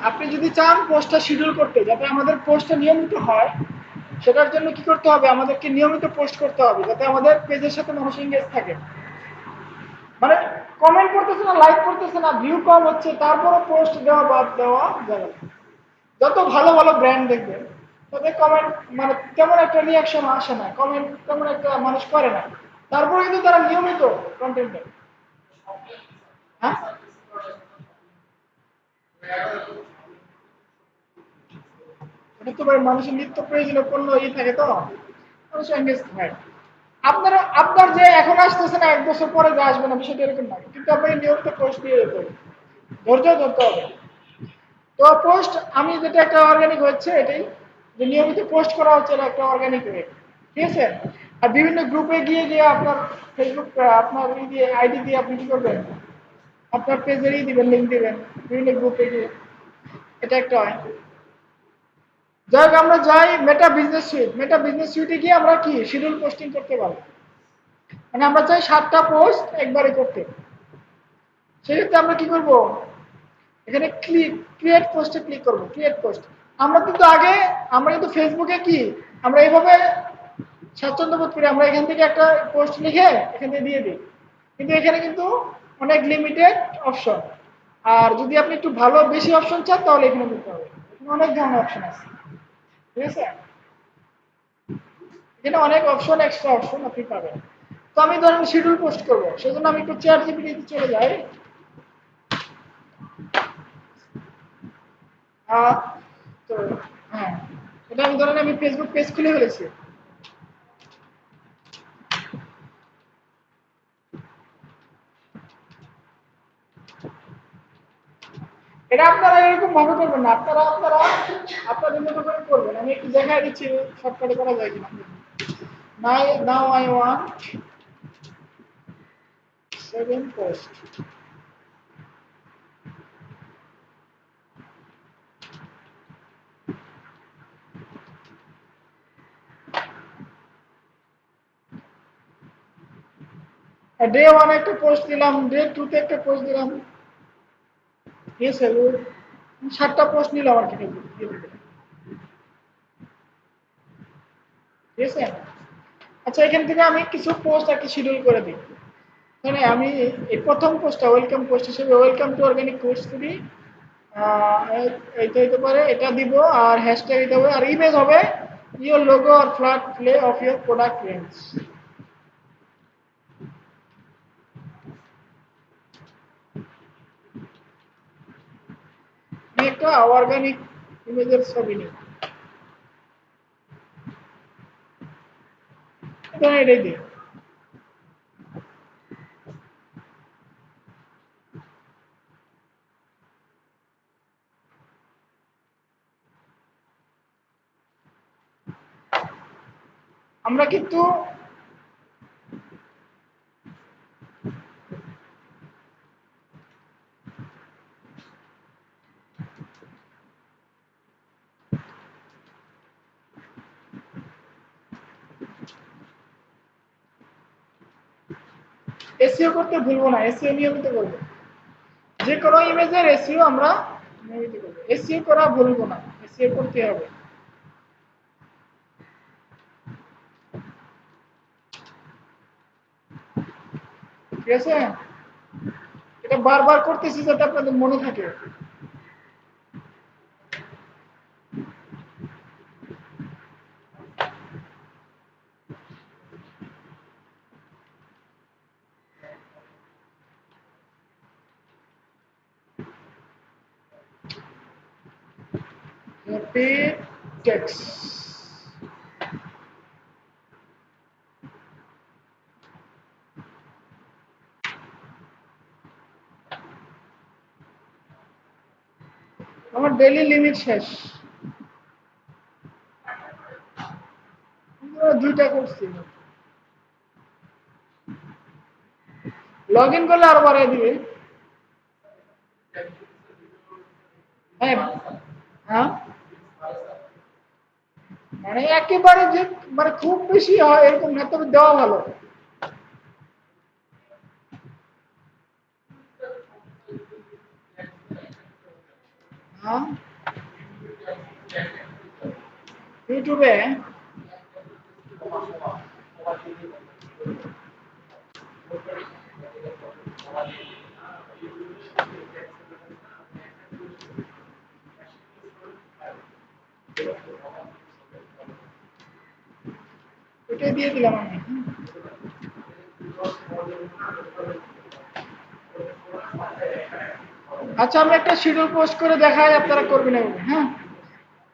আপনি যদি চান পোস্টটা শিডিউল করতে যাতে আমাদের পোস্টটা নিয়মিত হয়, সেটার জন্য কি করতে হবে, আমাদেরকে নিয়মিত পোস্ট করতে হবে যাতে আমাদের পেজের সাথে মানুষ এঙ্গেজ থাকে। মানে কমেন্ট করতেছে না, লাইক করতেছে না, ভিউ কম হচ্ছে, তারপরও পোস্ট দেওয়া বাদ দেওয়া যাবে না। যত ভালো ভালো ব্র্যান্ড দেখবেন তাদের কমেন্ট মানে তেমন একটা রিয়াকশন আসে না, কমেন্ট তেমন একটা মানুষ করে না, তারপরে কিন্তু তারা নিয়মিত কন্টেন্ট দেয়। হ্যাঁ, এটা তো ভাই মানুষের নিত্য প্রয়োজনীয় পণ্য থাকে তো মানুষ এঙ্গেজ হয়। আপনার যে এখন আসতেছে না 1 বছর পরে যে আসবে না বিষয়টা এরকম না, কিন্তু আপনাকে নিয়মিত পোস্ট দিয়ে যেতে হবে, ধৈর্য ধরতে হবে। তো পোস্ট আমি যেটা একটা অর্গানিক হচ্ছে এটাই, যে নিয়মিত পোস্ট করা হচ্ছে এটা একটা অর্গানিক ওয়ে, ঠিক আছে। আর বিভিন্ন গ্রুপে গিয়ে গিয়ে আপনার ফেসবুক আপনার আইডি দিয়ে আপনি কি করবেন, আপনার পেজেরই দিবেন, লিঙ্ক দিবেন বিভিন্ন গ্রুপে গিয়ে, এটা একটা হয়। যাই হোক, আমরা যাই মেটা বিজনেস সুইটে গিয়ে আমরা কি শিডিউল পোস্টিং করতে পারবো। মানে আমরা চাই 7টা পোস্ট একবারে করতে। সেক্ষেত্রে আমরা কি করব, এখানে ক্রিয়েট পোস্টে ক্লিক করব, ক্রিয়েট পোস্ট। আমরা কিন্তু ফেসবুকে কি আমরা এইভাবে স্বাচ্ছন্দ্য বোধ করি, আমরা এখান থেকে একটা পোস্ট লিখে এখান থেকে দিয়ে দিই, কিন্তু এখানে কিন্তু অনেক লিমিটেড অপশন। আর যদি আপনি একটু ভালো বেশি অপশন চান তাহলে এখানে দিতে হবে, এখানে অনেক ধরনের অপশন আছে, ঠিক আছে। এখানে অনেক অপশন, এক্সট্রা অপশন আপনি পাবেন। তো আমি ধরেন শিডিউল পোস্ট করবো, সেজন্য আমি একটু চ্যাট জিপিটিতে চলে যাই। তো হ্যাঁ, এটা আমি ধরেন আমি ফেসবুক পেজ খুলে ফেলেছি। এটা আপনারা এরকম ভাবে করবেন না, আপনাদের মতো করে করবেন। আমি একটু দেখাই দিচ্ছি শর্টকাটে করা যায় কিনা। Now I want 7 post. Day 1 একটা পোস্ট দিলাম, ডে 2 তে একটা পোস্ট দিলাম, ঠিক আছে। 7টা পোস্ট নিলাম আর কি, ঠিক আছে। আচ্ছা, এখান থেকে আমি কিছু পোস্ট আর কি শিডিউল করে দিই। মানে আমি এই প্রথম পোস্টটা ওয়েলকাম পোস্ট হিসেবে ওয়েলকাম টু অর্গানিক কোর্স দিই। এইটা হতে পারে, এটা দিব, আর হ্যাশট্যাগ দিতে হবে, আর ইমেজ হবে ইওর লোগো আর flat play of your product range. আমি একটা অর্গানিক ইমেজের ছবি নিই, এটাই দিই। আমরা কিন্তু এসইও করতে ভুলবো না, এসইও নিয়মিত করবো। যে কোনো ইমেজের এসইও আমরা নিয়মিত করবো, এসইও করা ভুলবো না, এসইও করতে হবে, ঠিক আছে। এটা বারবার করতেছি যাতে আপনাদের মনে থাকে। Happy text. আমার ডেইলি লিমিট শেষ, 2টা করছি। লগ ইন করলে আরো বাড়াই দিবে। হ্যাঁ, হ্যাঁ, মানে একেবারে যে মানে খুব বেশি হয় এরকম না, তবে দেওয়া ভালো। হ্যাঁ ইউটিউবে ওইটাই দিয়ে দিলাম আমি। আচ্ছা আমি একটা শিডিউল পোস্ট করে দেখাই, আপনারা করবেন এগুলো, হ্যাঁ।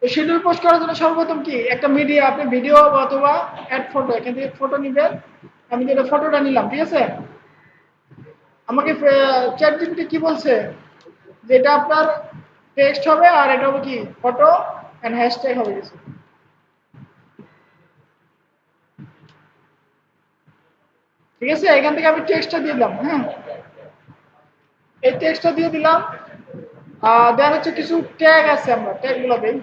তো শিডিউল পোস্ট করার জন্য সর্বপ্রথম কি একটা মিডিয়া, আপনি ভিডিও অথবা অ্যাড ফটো, এখান থেকে ফটো নিবেন। আমি যেটা ফটোটা নিলাম, ঠিক আছে। আমাকে চ্যাট জিপিটি কি বলছে, যেটা আপনার টেক্সট হবে আর এটা হবে কি ফটো এন্ড হ্যাশট্যাগ হবে কিছু, ঠিক আছে। এখান থেকে আমি টেক্সটটা দিয়ে দিলাম, হ্যাঁ। এই টেক্সটটা দিয়ে দিলাম। দেন হচ্ছে কিছু ট্যাগ আছে, আমরা ট্যাগগুলো দিই।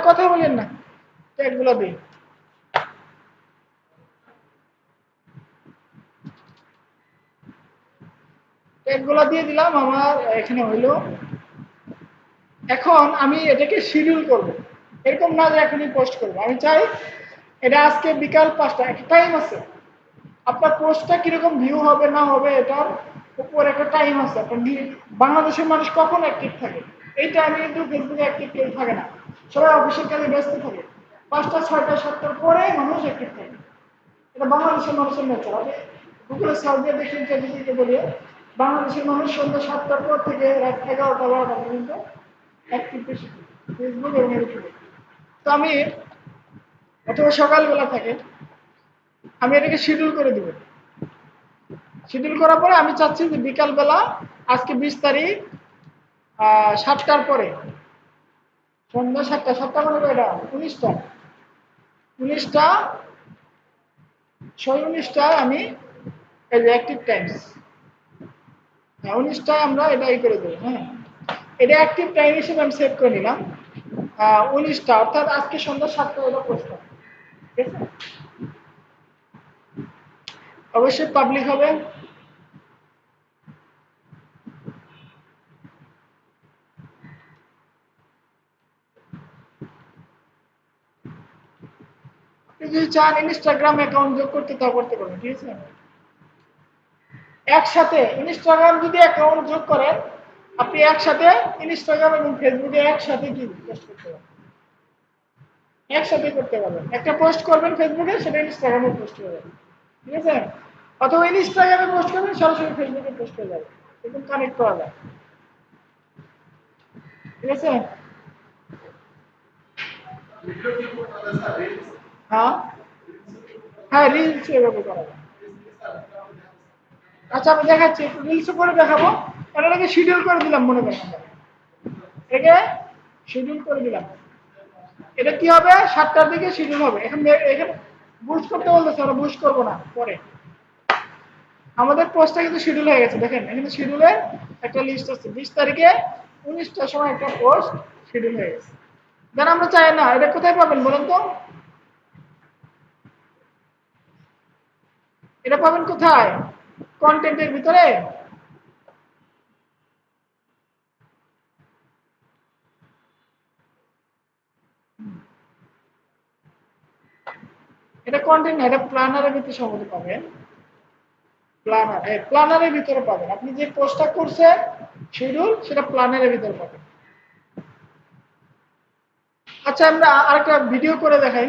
কথা বলেন না, ট্যাগগুলো দিই। ট্যাগগুলো দিয়ে দিলাম, আমার এখানে হইলো। এখন আমি এটাকে শিডিউল করব, এরকম না যে এখনই পোস্ট করবো। আমি চাই এটা আজকে বিকাল 5টা, একটা টাইম আছে। আপনার পোস্টটা কিরকম ভিউ হবে না হবে এটার উপর একটা টাইম আছে। আপনার বাংলাদেশের মানুষ কখন অ্যাক্টিভ থাকে এই টাইমে কিন্তু ফেসবুকে অ্যাক্টিভ কেউ থাকে না, সবাই অফিসের কাজে ব্যস্ত থাকে। 5টা 6টা 7টার পরে মানুষ অ্যাক্টিভ থাকে, এটা বাংলাদেশের মানুষের নেচার। আমি গুগলে সার্চ দিয়ে দেখি, চ্যাটজিপিটিকে বলি বাংলাদেশের মানুষ সন্ধ্যা 7টার পর থেকে রাত 11টা 12টা পর্যন্ত অ্যাক্টিভ বেশি ফেসবুক এবং ইউটিউবে। তো আমি অথবা সকালবেলা থাকে, আমি এটাকে শিডিউল করে দিব। শিডিউল করার পরে আমি চাচ্ছি যে বিকালবেলা আজকে 20 তারিখ 7টার পরে, সন্ধ্যা 7টা 7টা মানে এটা 19টা 19টায় আমি এই যে অ্যাক্টিভ টাইমস, হ্যাঁ 19টায় আমরা এটা করে দেবো, হ্যাঁ। এটা অ্যাক্টিভ টাইম হিসেবে আমি সেভ করে নিলাম 19টা, অর্থাৎ আজকে সন্ধ্যা 7টা ওটা পোস্ট হবে, ঠিক আছে। অবশ্যই পাবলিক হবে। আপনি যদি চান ইনস্টাগ্রাম অ্যাকাউন্ট যোগ করতে তাও করতে পারবেন, ঠিক আছে। একসাথে ইনস্টাগ্রাম যদি অ্যাকাউন্ট যোগ করেন, আপনি একসাথে ইনস্টাগ্রাম এবং ফেসবুকে একসাথে কি পোস্ট করতে পারবেন, একসাথে করতে পারবেন। একটা পোস্ট করবেন ফেসবুকে, সেটা ইনস্টাগ্রামে পোস্ট করবেন, ঠিক আছে। অথবা ইনস্টাগ্রামে পোস্ট করবেন, সরাসরি ফেসবুকে পোস্ট হয়ে যাবে, এরকম কানেক্ট করা যায়, ঠিক আছে। হ্যাঁ হ্যাঁ রিলস এভাবে করা যায়। আচ্ছা আমি দেখাচ্ছি, একটু রিলস করে দেখাবো। এটাকে শিডিউল করে দিলাম, মনে করেন এটাকে শিডিউল করে দিলাম। এটা কি হবে, 7টার দিকে শিডিউল হবে। এখানে এখানে বুস্ট করতে বলতেছে, আমরা বুস্ট করবো না পরে। আমাদের পোস্টটা কিন্তু শিডিউল হয়ে গেছে, দেখেন এখানে শিডিউলের একটা লিস্ট আছে। 20 তারিখে 19টার সময় একটা পোস্ট শিডিউল হয়ে গেছে। দেন আমরা চাই না, এটা কোথায় পাবেন বলেন তো, এটা পাবেন কোথায়, কন্টেন্টের ভিতরে। এটা কন্টেন্ট না, এটা প্ল্যানারের ভিতরে সম্ভবত পাবেন। প্ল্যানারের ভিতরে পাবেন, আপনি যে পোস্টটা করছেন শিডিউল, সেটা প্ল্যানারের ভিতরে পাবেন। আচ্ছা আমরা আরেকটা ভিডিও করে দেখাই।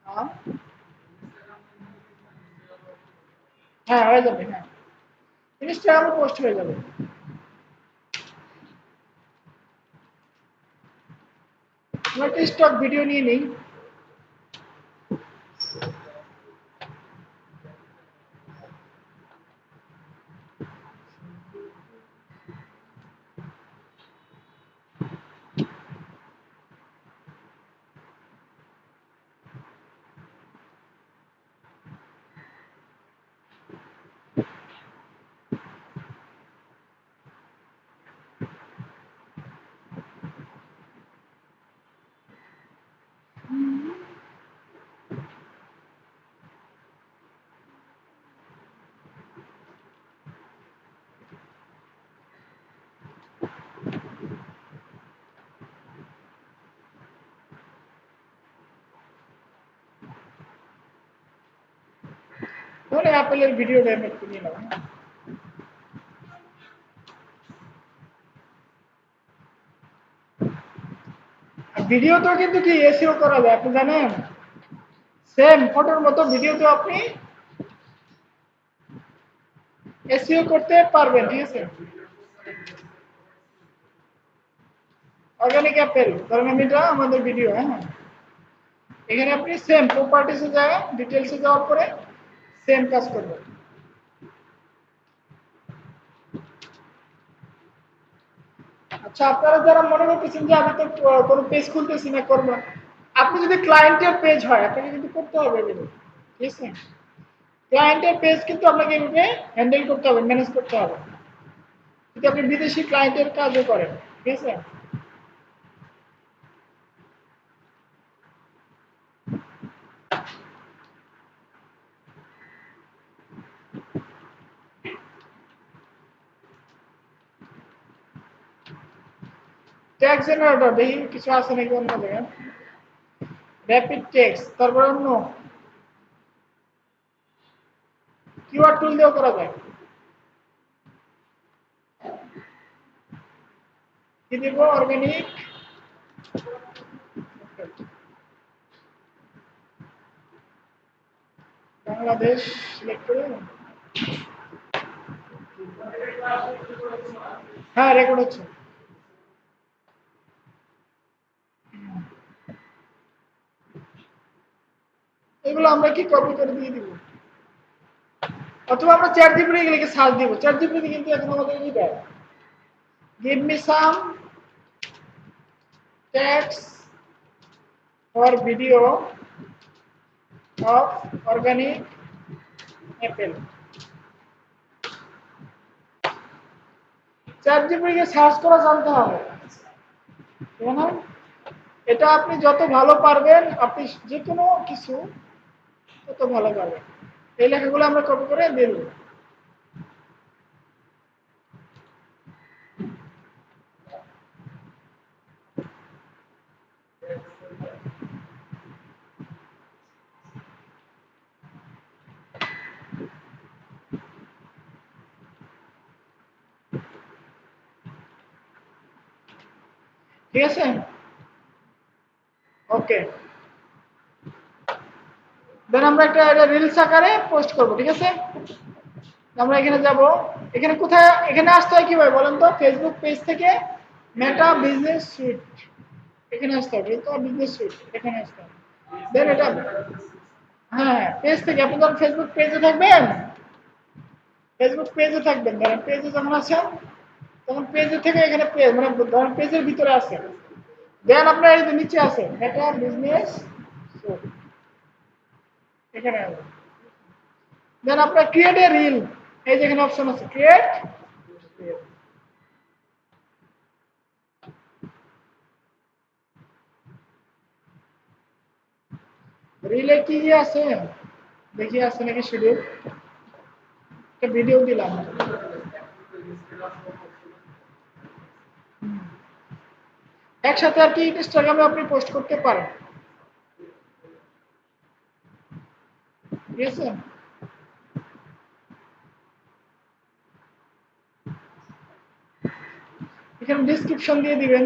হ্যাঁ হ্যাঁ হয়ে যাবে, হ্যাঁ ইনস্টাগ্রামে পোস্ট হয়ে যাবে। আমরা একটা স্টক ভিডিও নিয়ে নিই। অ্যাপেলের ভিডিওটা আমি একটু নিয়ে নেব। ভিডিওতেও কিন্তু কি এসইও করা যায়, আপনি জানেন? সেম ফটোর মতো ভিডিওতেও আপনি এসইও করতে পারবেন, ঠিক আছে? অর্গানিক অ্যাপেল, ধরেন আমি এটা আমাদের ভিডিও, হ্যাঁ, এখানে আপনি সেম প্রপার্টিসে যায়, ডিটেলসে যাওয়ার পরে সেম কাজ করবেন। আচ্ছা, আপনারা যারা মনে করতেছেন যে আমি তো কোনো পেজ খুলতেছি না, করবো না, আপনি যদি ক্লায়েন্টের পেজ হয় আপনাকে কিন্তু করতে হবে এগুলো, ঠিক আছে? ক্লায়েন্টের পেজ কিন্তু আপনাকে এভাবে হ্যান্ডেল করতে হবে, ম্যানেজ করতে হবে, যদি আপনি বিদেশি ক্লায়েন্টের কাজও করেন, ঠিক আছে? ট্যাক্স জেনারেটর দেখি কিছু আছে নাকি অন্য জায়গায়। র্যাপিড টেক্সট, তারপর অন্য কিওয়ার্ড টুল দিয়েও করা যায়। কি দিব? অর্গানিক বাংলাদেশ সিলেক্ট করে, হ্যাঁ রেকর্ড হচ্ছে। এগুলো আমরা কি কপি করে দিয়ে দিব, অথবা আমরা চ্যাট জিপিটি লিখে সার্চ দিব। চ্যাট জিপিটি কিন্তু এখন আমাদের কি দেয়, give me some tax for video of organic apple. চ্যাট জিপিটিকে সার্চ করা জানতে হবে, ঠিক না? এটা আপনি যত ভালো পারবেন, আপনি যে কোনো কিছু তত ভালো পারবেন। এই লেখাগুলো আমরা কপি করে দিয়ে দেবো। ঠিক আছে, ওকে। দেন আমরা একটা রিলস আকারে পোস্ট করব, ঠিক আছে? আমরা এখানে যাব, এখানে কোথায়, এখানে আসতে হয় কিভাবে বলেন তো? ফেসবুক পেজ থেকে মেটা বিজনেস সুইট, এখানে আসতে হবে, তো বিজনেস সুইট এখানে আসতে হবে। দেন এটা, হ্যাঁ পেজ থেকে, আপনি যখন ফেসবুক পেজে থাকবেন, ফেসবুক পেজে থাকবেন, ধরেন পেজে যখন আছেন তখন পেজের থেকে এখানে পেজ, মানে ধরেন পেজের ভিতরে আছে, দেন আপনার এই যে নিচে আছে মেটা বিজনেস সুইট, এখানে আসবেন। দেন আপনার ক্রিয়েট এ রিল, এই যে এখানে অপশন আছে ক্রিয়েট রিলে। কি আছে দেখি, আছে নাকি শিডিউল, একটা ভিডিও দিলাম। একসাথে আর কি ইনস্টাগ্রামে আপনি পোস্ট করতে পারেন, ঠিক আছে? এখানে ডিসক্রিপশন দিয়ে দিবেন।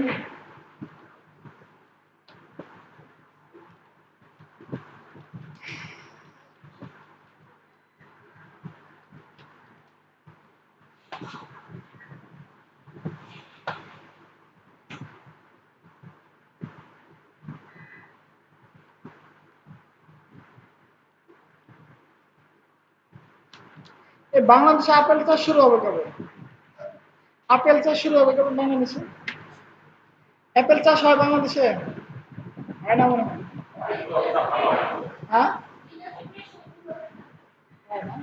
এই বাংলাদেশে আপেল চাষ শুরু হবে কবে? আপেল চাষ শুরু হবে কবে বাংলাদেশে? অ্যাপেল চাষ হয় বাংলাদেশে? হয় না মনে হয়। হ্যাঁ, হয় না।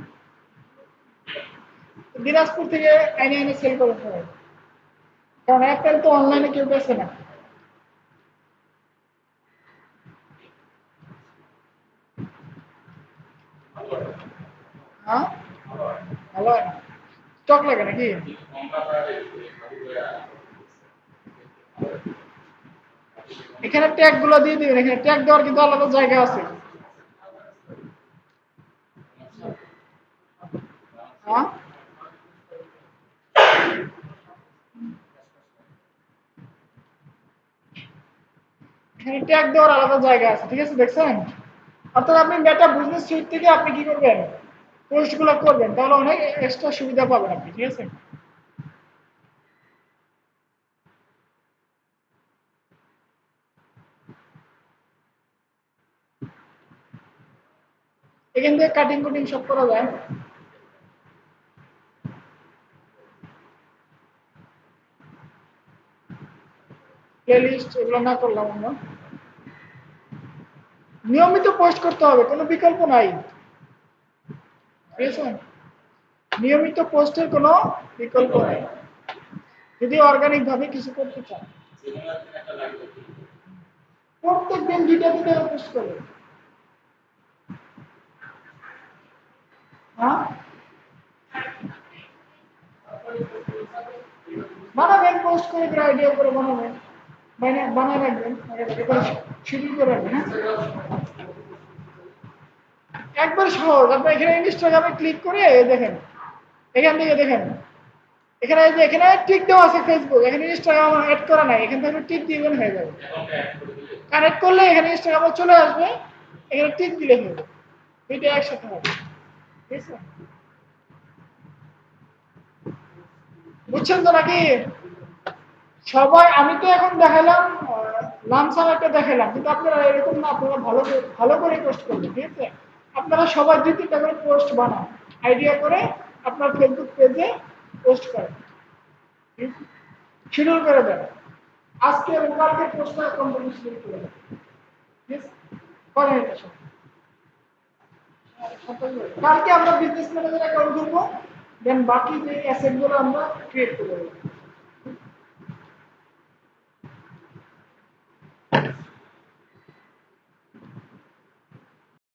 দিনাজপুর থেকে এনে এনে সেল করে সবাই, কারণ অ্যাপেল তো অনলাইনে কেউ বেছে না। হ্যাঁ, ভালো হয় না, স্টক লাগে নাকি? এখানে ট্যাগ গুলো দিয়ে দিবেন, এখানে ট্যাগ দেওয়ার কিন্তু আলাদা জায়গা আছে। এখানে ট্যাগ দেওয়ার আলাদা জায়গা আছে, ঠিক আছে? দেখছেন? অর্থাৎ আপনি মেটা বিজনেস সুইট থেকে আপনি কি করবেন, পোস্টগুলো করবেন, তাহলে অনেক এক্সট্রা সুবিধা পাবেন আপনি, ঠিক আছে? এখান থেকে কাটিং কুটিং সব করা যায়। প্লেলিস্ট এগুলো না করলাম আমরা। নিয়মিত পোস্ট করতে হবে, কোনো বিকল্প নাই, ঠিক আছে? নিয়মিত পোস্টের কোনো বিকল্প নেই যদি অর্গানিক ভাবে কিছু করতে চান। প্রত্যেক দিন দুইটা দুইটা পোস্ট করবে। হ্যাঁ, বানাবেন, পোস্ট করে আইডিয়া করে বানাবেন, বানায় রাখবেন, শিডিউল করে রাখবেন। হ্যাঁ, একবার সহজ। আপনি এখানে ইনস্টাগ্রামে ক্লিক করে দেখেন, এখান থেকে দেখেন, এখানে এই যে এখানে টিক দেওয়া আছে ফেসবুক, এখানে ইনস্টাগ্রাম অ্যাড করা নাই, এখান থেকে টিক দিবেন হয়ে যাবে। কানেক্ট করলে এখানে ইনস্টাগ্রামে চলে আসবে, এখানে টিক দিলে হয়ে যাবে, দুইটা একসাথে হবে, ঠিক আছে? বুঝছেন তো নাকি? সবাই আমি তো এখন দেখালাম, লামসাম একটা দেখালাম, কিন্তু আপনারা এরকম না, আপনারা ভালো করে পোস্ট করবেন, ঠিক আছে? আপনারা সবাই দুই তিনটা করে পোস্ট বানান, আইডিয়া করে আপনার ফেসবুক পেজে পোস্ট করেন, শিডিউল করে দেন। আজকে এবং কালকে পোস্টটা কোম্পানি শিডিউল করে দেন, ঠিক আছে? করেন এটা সব। কালকে আমরা বিজনেস ম্যানেজার অ্যাকাউন্ট খুলবো, দেন বাকি যে অ্যাসেট গুলো আমরা ক্রিয়েট করে দেবো।